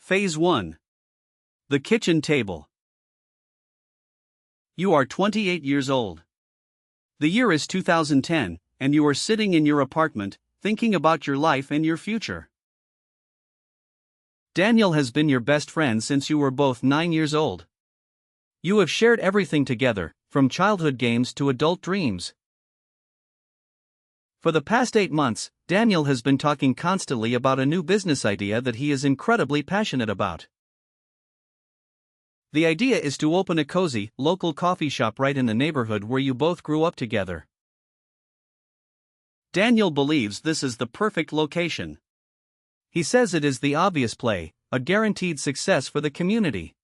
Phase 1. The kitchen table. You are 28 years old. The year is 2010, and you are sitting in your apartment, thinking about your life and your future. Daniel has been your best friend since you were both 9 years old. You have shared everything together, from childhood games to adult dreams. For the past 8 months, Daniel has been talking constantly about a new business idea that he is incredibly passionate about. The idea is to open a cozy, local coffee shop right in the neighborhood where you both grew up together. Daniel believes this is the perfect location. He says it is the obvious play, a guaranteed success for the community.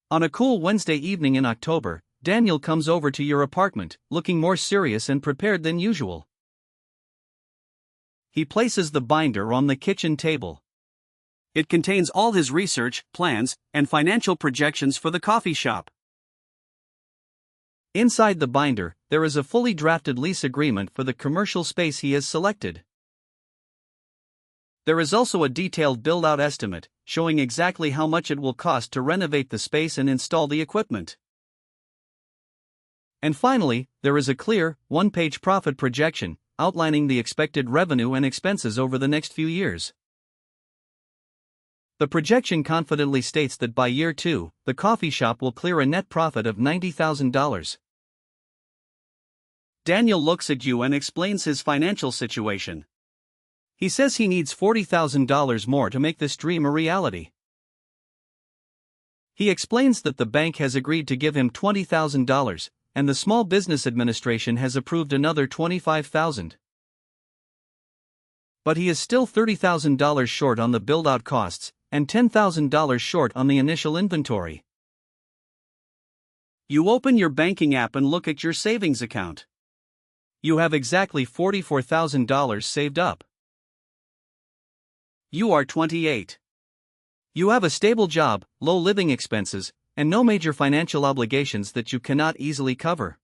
On a cool Wednesday evening in October, Daniel comes over to your apartment, looking more serious and prepared than usual. He places the binder on the kitchen table. It contains all his research, plans, and financial projections for the coffee shop. Inside the binder, there is a fully drafted lease agreement for the commercial space he has selected. There is also a detailed build-out estimate, showing exactly how much it will cost to renovate the space and install the equipment. And finally, there is a clear, one-page profit projection, outlining the expected revenue and expenses over the next few years. The projection confidently states that by year 2, the coffee shop will clear a net profit of $90,000. Daniel looks at you and explains his financial situation. He says he needs $40,000 more to make this dream a reality. He explains that the bank has agreed to give him $20,000, and the Small Business Administration has approved another $25,000. But he is still $30,000 short on the build-out costs, and $10,000 short on the initial inventory. You open your banking app and look at your savings account. You have exactly $44,000 saved up. You are 28. You have a stable job, low living expenses, and no major financial obligations that you cannot easily cover.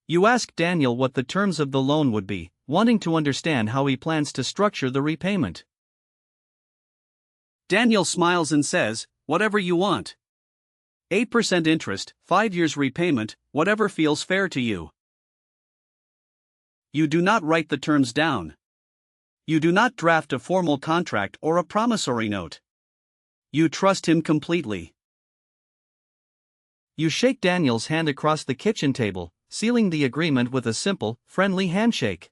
You ask Daniel what the terms of the loan would be, wanting to understand how he plans to structure the repayment. Daniel smiles and says, "Whatever you want. 8% interest, 5 years repayment, whatever feels fair to you." You do not write the terms down. You do not draft a formal contract or a promissory note. You trust him completely. You shake Daniel's hand across the kitchen table, sealing the agreement with a simple, friendly handshake.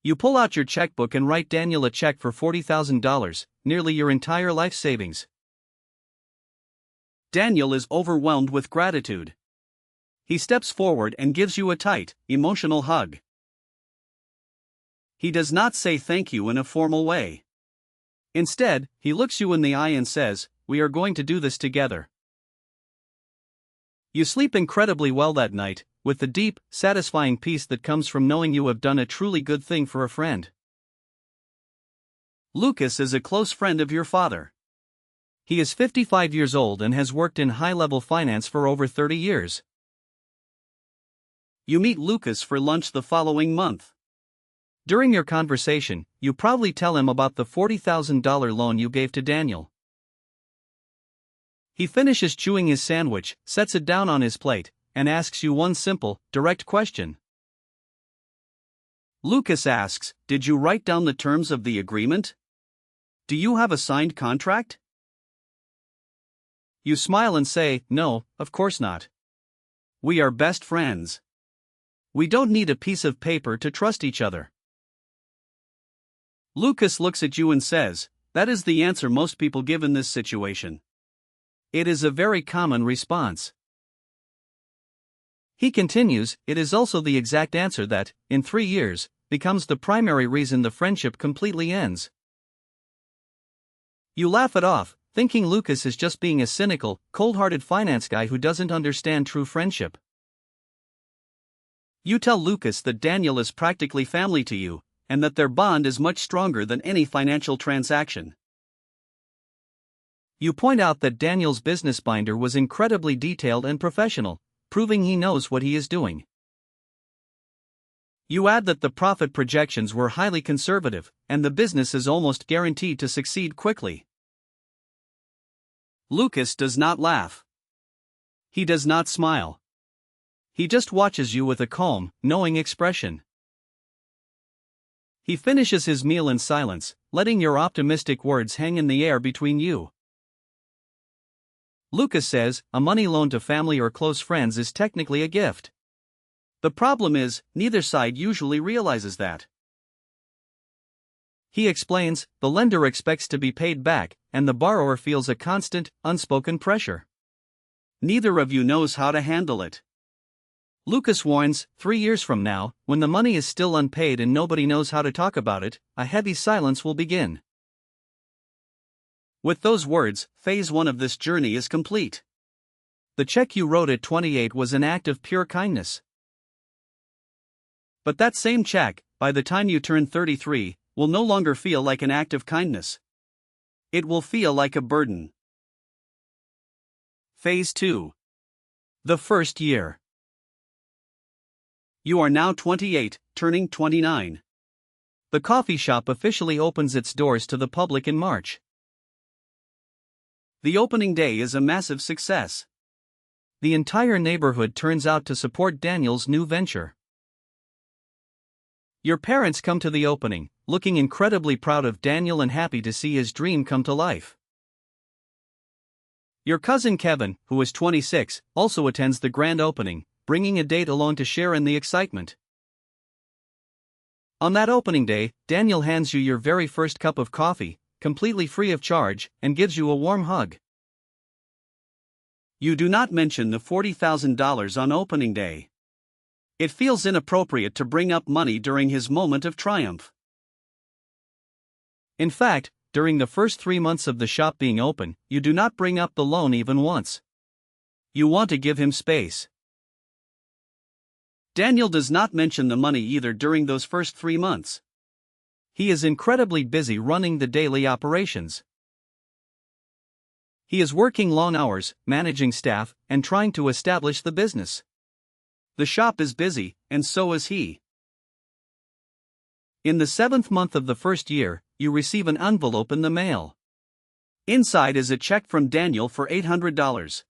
You pull out your checkbook and write Daniel a check for $40,000, nearly your entire life savings. Daniel is overwhelmed with gratitude. He steps forward and gives you a tight, emotional hug. He does not say thank you in a formal way. Instead, he looks you in the eye and says, "We are going to do this together." You sleep incredibly well that night, with the deep, satisfying peace that comes from knowing you have done a truly good thing for a friend. Lucas is a close friend of your father. He is 55 years old and has worked in high-level finance for over 30 years. You meet Lucas for lunch the following month. During your conversation, you proudly tell him about the $40,000 loan you gave to Daniel. He finishes chewing his sandwich, sets it down on his plate, and asks you one simple, direct question. Lucas asks, "Did you write down the terms of the agreement? Do you have a signed contract?" You smile and say, "No, of course not. We are best friends. We don't need a piece of paper to trust each other." Lucas looks at you and says, "That is the answer most people give in this situation." It is a very common response. He continues, "It is also the exact answer that, in 3 years, becomes the primary reason the friendship completely ends." You laugh it off, thinking Lucas is just being a cynical, cold-hearted finance guy who doesn't understand true friendship. You tell Lucas that Daniel is practically family to you, and that their bond is much stronger than any financial transaction. You point out that Daniel's business binder was incredibly detailed and professional, proving he knows what he is doing. You add that the profit projections were highly conservative, and the business is almost guaranteed to succeed quickly. Lucas does not laugh. He does not smile. He just watches you with a calm, knowing expression. He finishes his meal in silence, letting your optimistic words hang in the air between you. Lucas says, a money loan to family or close friends is technically a gift. The problem is, neither side usually realizes that. He explains, the lender expects to be paid back, and the borrower feels a constant, unspoken pressure. Neither of you knows how to handle it. Lucas warns, 3 years from now, when the money is still unpaid and nobody knows how to talk about it, a heavy silence will begin. With those words, phase 1 of this journey is complete. The check you wrote at 28 was an act of pure kindness. But that same check, by the time you turn 33, will no longer feel like an act of kindness. It will feel like a burden. Phase 2. The first year. You are now 28, turning 29. The coffee shop officially opens its doors to the public in March. The opening day is a massive success. The entire neighborhood turns out to support Daniel's new venture. Your parents come to the opening, looking incredibly proud of Daniel and happy to see his dream come to life. Your cousin Kevin, who is 26, also attends the grand opening, bringing a date along to share in the excitement. On that opening day, Daniel hands you your very first cup of coffee, completely free of charge, and gives you a warm hug. You do not mention the $40,000 on opening day. It feels inappropriate to bring up money during his moment of triumph. In fact, during the first 3 months of the shop being open, you do not bring up the loan even once. You want to give him space. Daniel does not mention the money either during those first 3 months. He is incredibly busy running the daily operations. He is working long hours, managing staff, and trying to establish the business. The shop is busy, and so is he. In the 7th month of the first year, you receive an envelope in the mail. Inside is a check from Daniel for $800.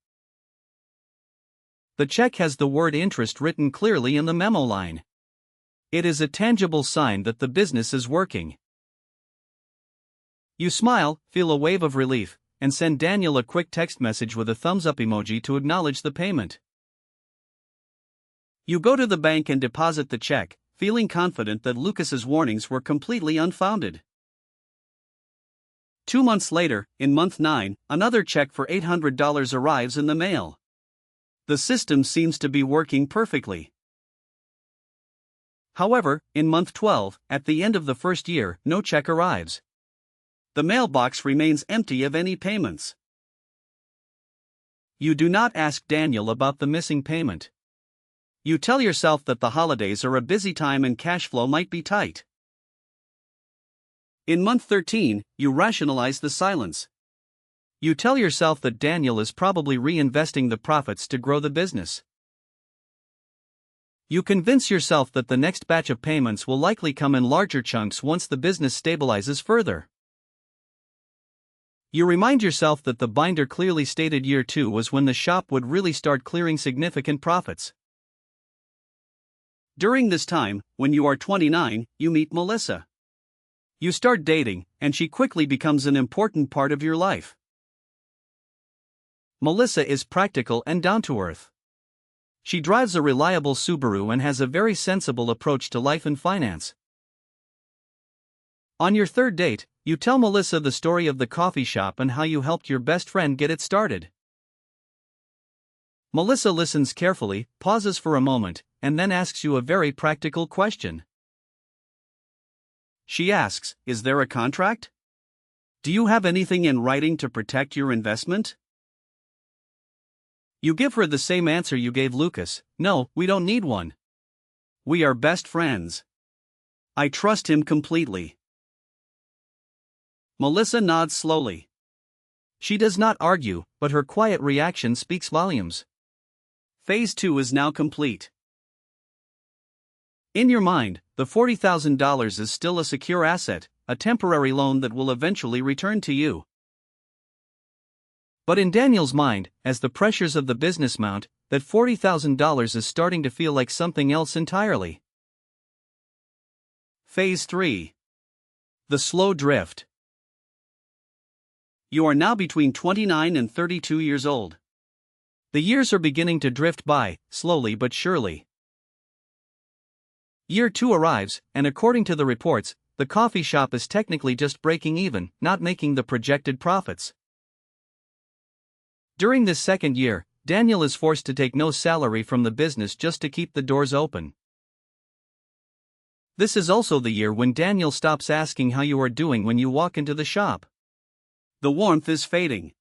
The check has the word interest written clearly in the memo line. It is a tangible sign that the business is working. You smile, feel a wave of relief, and send Daniel a quick text message with a thumbs up emoji to acknowledge the payment. You go to the bank and deposit the check, feeling confident that Lucas's warnings were completely unfounded. 2 months later, in month 9, another check for $800 arrives in the mail. The system seems to be working perfectly. However, in month 12, at the end of the first year, no check arrives. The mailbox remains empty of any payments. You do not ask Daniel about the missing payment. You tell yourself that the holidays are a busy time and cash flow might be tight. In month 13, you rationalize the silence. You tell yourself that Daniel is probably reinvesting the profits to grow the business. You convince yourself that the next batch of payments will likely come in larger chunks once the business stabilizes further. You remind yourself that the binder clearly stated year 2 was when the shop would really start clearing significant profits. During this time, when you are 29, you meet Melissa. You start dating, and she quickly becomes an important part of your life. Melissa is practical and down-to-earth. She drives a reliable Subaru and has a very sensible approach to life and finance. On your 3rd date, you tell Melissa the story of the coffee shop and how you helped your best friend get it started. Melissa listens carefully, pauses for a moment, and then asks you a very practical question. She asks, "Is there a contract? Do you have anything in writing to protect your investment?" You give her the same answer you gave Lucas: "No, we don't need one. We are best friends. I trust him completely." Melissa nods slowly. She does not argue, but her quiet reaction speaks volumes. Phase 2 is now complete. In your mind, the $40,000 is still a secure asset, a temporary loan that will eventually return to you. But in Daniel's mind, as the pressures of the business mount, that $40,000 is starting to feel like something else entirely. Phase 3. The slow drift. You are now between 29 and 32 years old. The years are beginning to drift by, slowly but surely. Year 2 arrives, and according to the reports, the coffee shop is technically just breaking even, not making the projected profits. During this second year, Daniel is forced to take no salary from the business just to keep the doors open. This is also the year when Daniel stops asking how you are doing when you walk into the shop. The warmth is fading.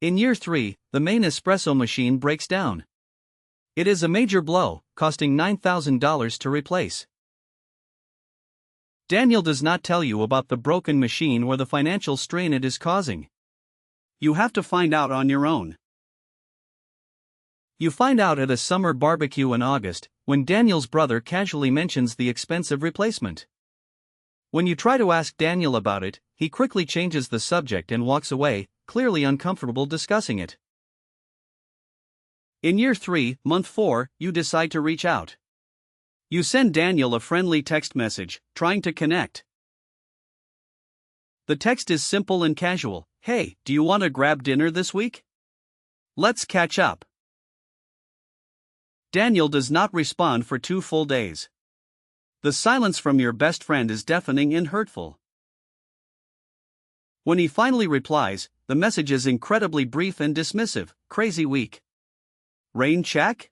In year 3, the main espresso machine breaks down. It is a major blow, costing $9,000 to replace. Daniel does not tell you about the broken machine or the financial strain it is causing. You have to find out on your own. You find out at a summer barbecue in August, when Daniel's brother casually mentions the expensive replacement. When you try to ask Daniel about it, he quickly changes the subject and walks away, clearly uncomfortable discussing it. In year 3, month 4, you decide to reach out. You send Daniel a friendly text message, trying to connect. The text is simple and casual. Hey, do you want to grab dinner this week? Let's catch up. Daniel does not respond for 2 full days. The silence from your best friend is deafening and hurtful. When he finally replies, the message is incredibly brief and dismissive. Crazy week. Rain check?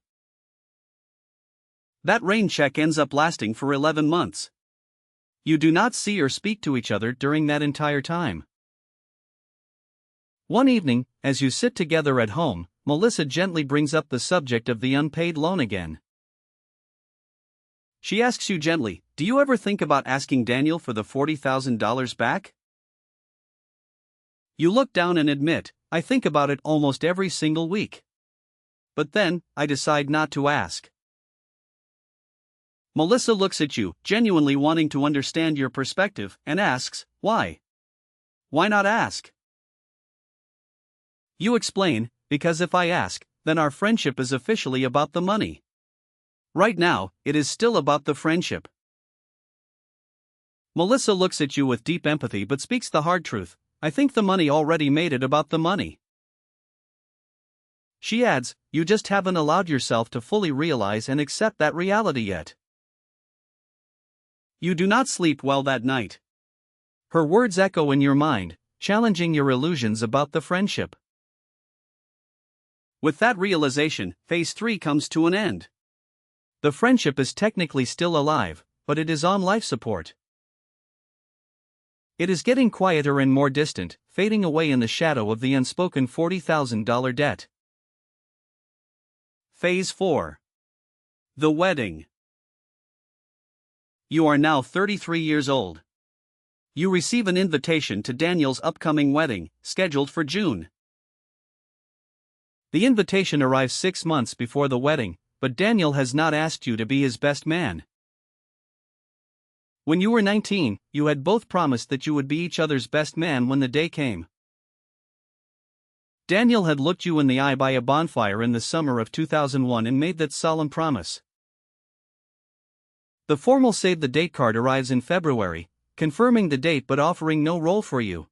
That rain check ends up lasting for 11 months. You do not see or speak to each other during that entire time. One evening, as you sit together at home, Melissa gently brings up the subject of the unpaid loan again. She asks you gently, do you ever think about asking Daniel for the $40,000 back? You look down and admit, I think about it almost every single week. But then, I decide not to ask. Melissa looks at you, genuinely wanting to understand your perspective, and asks, why? Why not ask? You explain, because if I ask, then our friendship is officially about the money. Right now, it is still about the friendship. Melissa looks at you with deep empathy but speaks the hard truth. I think the money already made it about the money. She adds, you just haven't allowed yourself to fully realize and accept that reality yet. You do not sleep well that night. Her words echo in your mind, challenging your illusions about the friendship. With that realization, phase 3 comes to an end. The friendship is technically still alive, but it is on life support. It is getting quieter and more distant, fading away in the shadow of the unspoken $40,000 debt. Phase 4. The wedding. You are now 33 years old. You receive an invitation to Daniel's upcoming wedding, scheduled for June. The invitation arrives 6 months before the wedding, but Daniel has not asked you to be his best man. When you were 19, you had both promised that you would be each other's best man when the day came. Daniel had looked you in the eye by a bonfire in the summer of 2001 and made that solemn promise. The formal save-the-date card arrives in February, confirming the date but offering no role for you.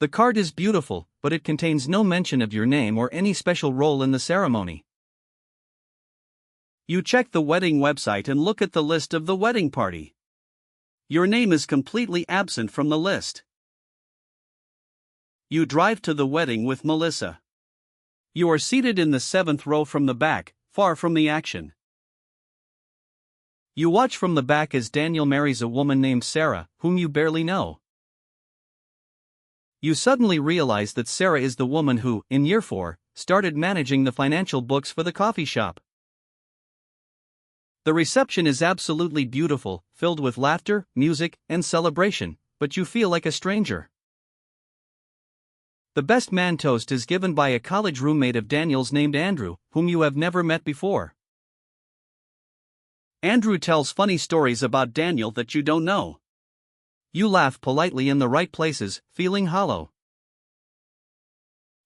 The card is beautiful, but it contains no mention of your name or any special role in the ceremony. You check the wedding website and look at the list of the wedding party. Your name is completely absent from the list. You drive to the wedding with Melissa. You are seated in the 7th row from the back, far from the action. You watch from the back as Daniel marries a woman named Sarah, whom you barely know. You suddenly realize that Sarah is the woman who, in year 4, started managing the financial books for the coffee shop. The reception is absolutely beautiful, filled with laughter, music, and celebration, but you feel like a stranger. The best man toast is given by a college roommate of Daniel's named Andrew, whom you have never met before. Andrew tells funny stories about Daniel that you don't know. You laugh politely in the right places, feeling hollow.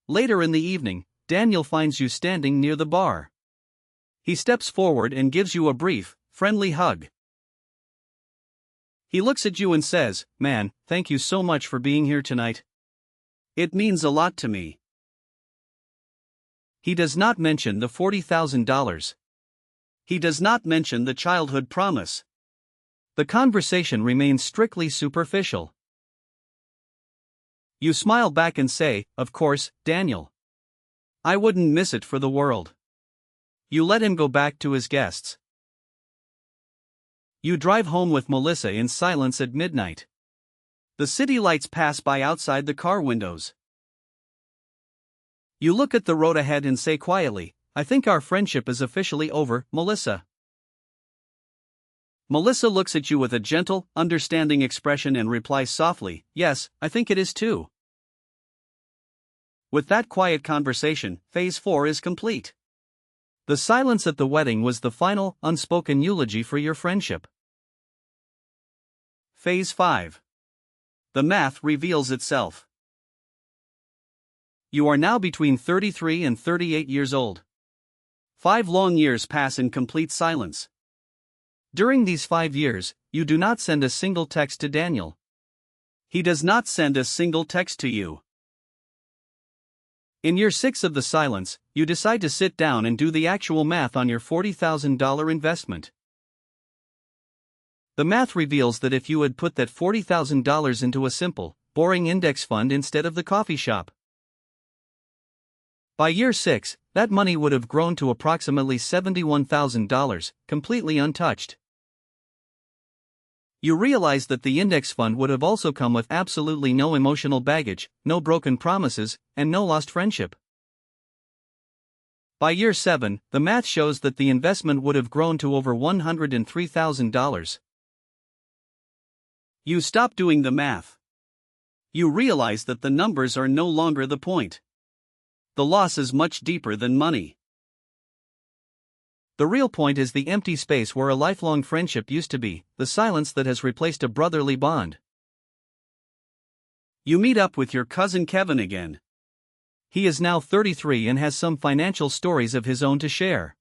Later in the evening, Daniel finds you standing near the bar. He steps forward and gives you a brief, friendly hug. He looks at you and says, "Man, thank you so much for being here tonight. It means a lot to me." He does not mention the $40,000. He does not mention the childhood promise. The conversation remains strictly superficial. You smile back and say, "Of course, Daniel. I wouldn't miss it for the world." You let him go back to his guests. You drive home with Melissa in silence at midnight. The city lights pass by outside the car windows. You look at the road ahead and say quietly, "I think our friendship is officially over, Melissa." Melissa looks at you with a gentle, understanding expression and replies softly, "Yes, I think it is too." With that quiet conversation, Phase 4 is complete. The silence at the wedding was the final, unspoken eulogy for your friendship. Phase 5. The math reveals itself. You are now between 33 and 38 years old. 5 long years pass in complete silence. During these 5 years, you do not send a single text to Daniel. He does not send a single text to you. In year 6 of the silence, you decide to sit down and do the actual math on your $40,000 investment. The math reveals that if you had put that $40,000 into a simple, boring index fund instead of the coffee shop, by year 6, that money would have grown to approximately $71,000, completely untouched. You realize that the index fund would have also come with absolutely no emotional baggage, no broken promises, and no lost friendship. By year 7, the math shows that the investment would have grown to over $103,000. You stop doing the math. You realize that the numbers are no longer the point. The loss is much deeper than money. The real point is the empty space where a lifelong friendship used to be, the silence that has replaced a brotherly bond. You meet up with your cousin Kevin again. He is now 33 and has some financial stories of his own to share.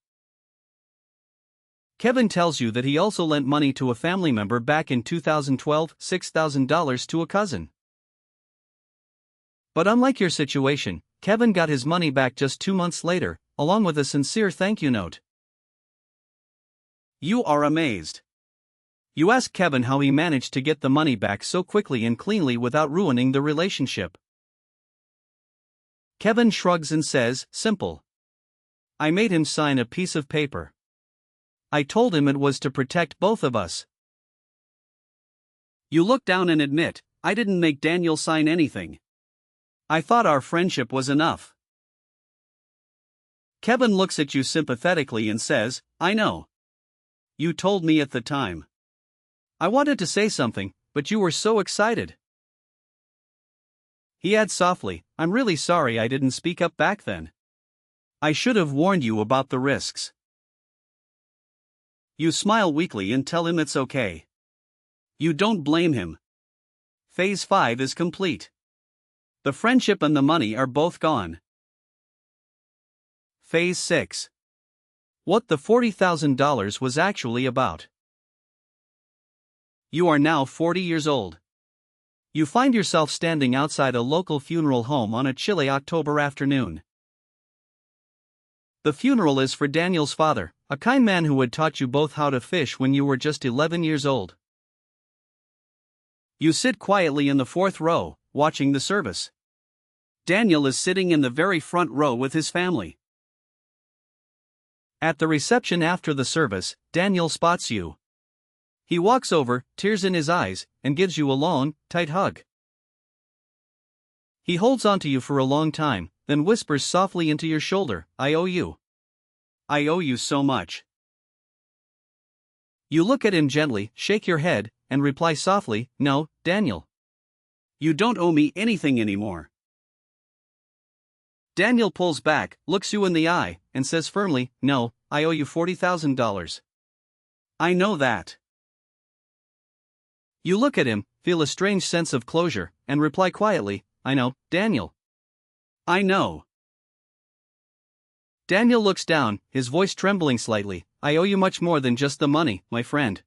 Kevin tells you that he also lent money to a family member back in 2012, $6,000 to a cousin. But unlike your situation, Kevin got his money back just 2 months later, along with a sincere thank you note. You are amazed. You ask Kevin how he managed to get the money back so quickly and cleanly without ruining the relationship. Kevin shrugs and says, "Simple. I made him sign a piece of paper. I told him it was to protect both of us." You look down and admit, "I didn't make Daniel sign anything. I thought our friendship was enough." Kevin looks at you sympathetically and says, "I know. You told me at the time. I wanted to say something, but you were so excited." He adds softly, "I'm really sorry I didn't speak up back then. I should have warned you about the risks." You smile weakly and tell him it's okay. You don't blame him. Phase 5 is complete. The friendship and the money are both gone. Phase 6. What the $40,000 was actually about. You are now 40 years old. You find yourself standing outside a local funeral home on a chilly October afternoon. The funeral is for Daniel's father, a kind man who had taught you both how to fish when you were just 11 years old. You sit quietly in the 4th row, watching the service. Daniel is sitting in the very front row with his family. At the reception after the service, Daniel spots you. He walks over, tears in his eyes, and gives you a long, tight hug. He holds onto you for a long time, then whispers softly into your shoulder, "I owe you. I owe you so much." You look at him gently, shake your head, and reply softly, "No, Daniel. You don't owe me anything anymore." Daniel pulls back, looks you in the eye, and says firmly, "No, I owe you $40,000. I know that. You look at him, feel a strange sense of closure, and reply quietly, I know, Daniel. I know. Daniel looks down, his voice trembling slightly. I owe you much more than just the money, my friend.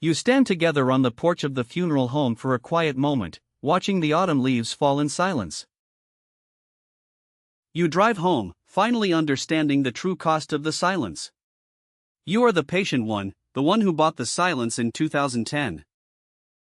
You stand together on the porch of the funeral home for a quiet moment, watching the autumn leaves fall in silence. You drive home, finally understanding the true cost of the silence. You are the patient one, the one who bought the silence in 2010.